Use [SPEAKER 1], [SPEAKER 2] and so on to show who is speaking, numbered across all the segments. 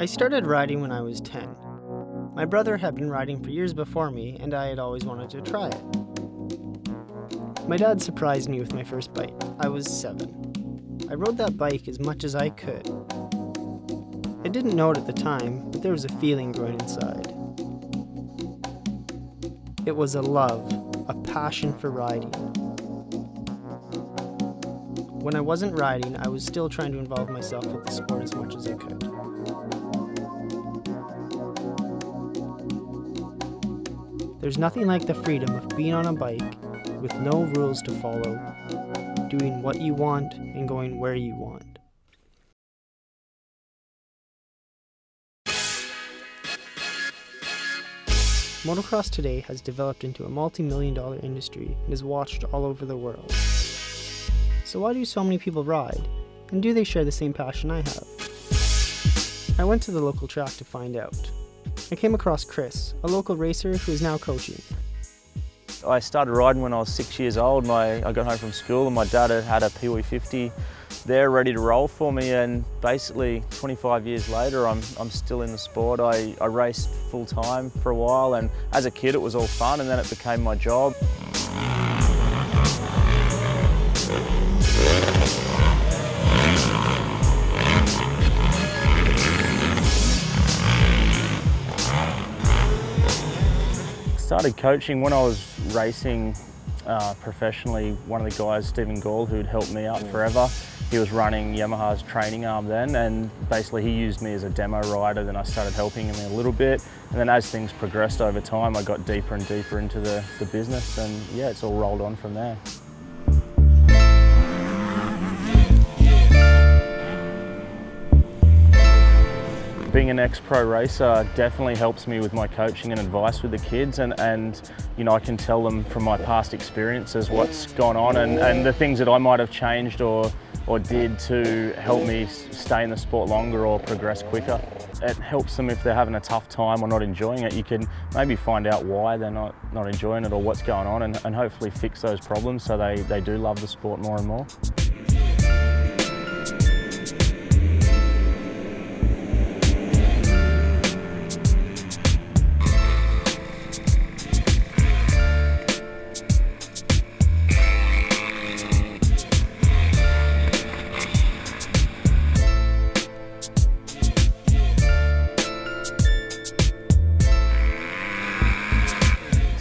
[SPEAKER 1] I started riding when I was 10. My brother had been riding for years before me, and I had always wanted to try it. My dad surprised me with my first bike. I was 7. I rode that bike as much as I could. I didn't know it at the time, but there was a feeling growing inside. It was a love, a passion for riding. When I wasn't riding, I was still trying to involve myself with the sport as much as I could. There's nothing like the freedom of being on a bike with no rules to follow, doing what you want and going where you want. Motocross today has developed into a multi-million-dollar industry and is watched all over the world. So why do so many people ride? And do they share the same passion I have? I went to the local track to find out. I came across Chris, a local racer who is now coaching.
[SPEAKER 2] I started riding when I was 6 years old. I got home from school and my dad had a Pee Wee 50 there ready to roll for me, and basically 25 years later I'm still in the sport. I raced full time for a while, and as a kid it was all fun, and then it became my job. Started coaching when I was racing professionally. One of the guys, Stephen Gall, who'd helped me out forever, he was running Yamaha's training arm then, and basically he used me as a demo rider. Then I started helping him a little bit, and then as things progressed over time I got deeper and deeper into the business, and yeah, it's all rolled on from there. Being an ex-pro racer definitely helps me with my coaching and advice with the kids, and you know, I can tell them from my past experiences what's gone on and the things that I might have changed or did to help me stay in the sport longer or progress quicker. It helps them if they're having a tough time or not enjoying it. You can maybe find out why they're not enjoying it or what's going on, and hopefully fix those problems so they do love the sport more and more.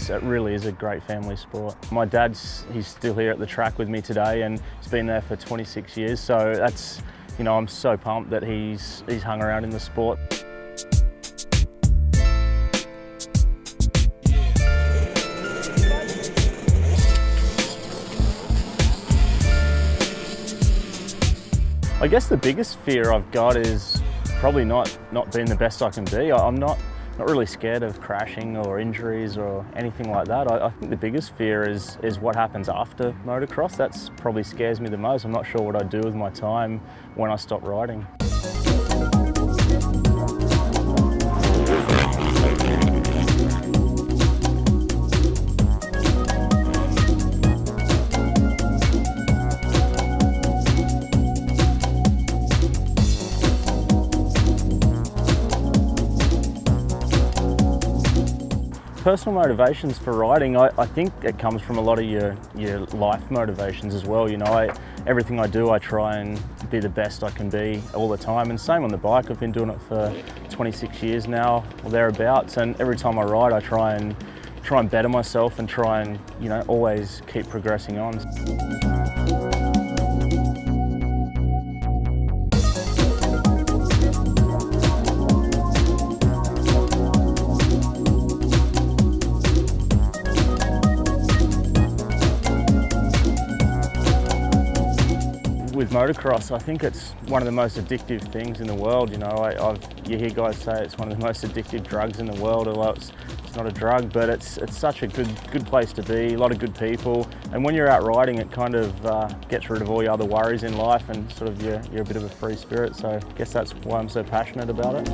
[SPEAKER 2] It really is a great family sport. My dad's, he's still here at the track with me today, and he's been there for 26 years. So that's, you know, I'm so pumped that he's hung around in the sport. I guess the biggest fear I've got is probably not being the best I can be. I'm not really scared of crashing or injuries or anything like that. I think the biggest fear is what happens after motocross. That's probably scares me the most. I'm not sure what I'd do with my time when I stop riding. Personal motivations for riding, I think it comes from a lot of your life motivations as well. You know, everything I do, I try and be the best I can be all the time, and same on the bike. I've been doing it for 26 years now, or thereabouts, and every time I ride I try and better myself and try and, you know, always keep progressing on. With motocross, I think it's one of the most addictive things in the world. You know, you hear guys say it's one of the most addictive drugs in the world. Although it's not a drug, but it's such a good place to be. A lot of good people, and when you're out riding, it kind of gets rid of all your other worries in life, and sort of you're a bit of a free spirit. So I guess that's why I'm so passionate about it.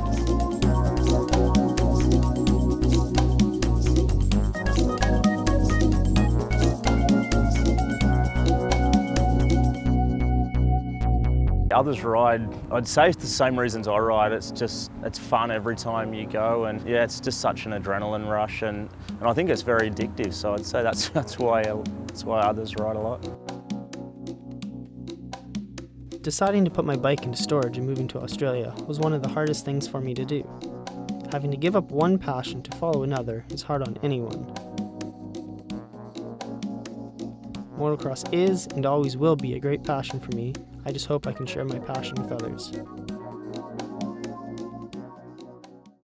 [SPEAKER 2] Others ride, I'd say it's the same reasons I ride. It's fun every time you go, and yeah, it's just such an adrenaline rush, and I think it's very addictive. So I'd say that's why others ride a lot.
[SPEAKER 1] Deciding to put my bike into storage and moving to Australia was one of the hardest things for me to do. Having to give up one passion to follow another is hard on anyone. Motocross is and always will be a great passion for me. I just hope I can share my passion with others.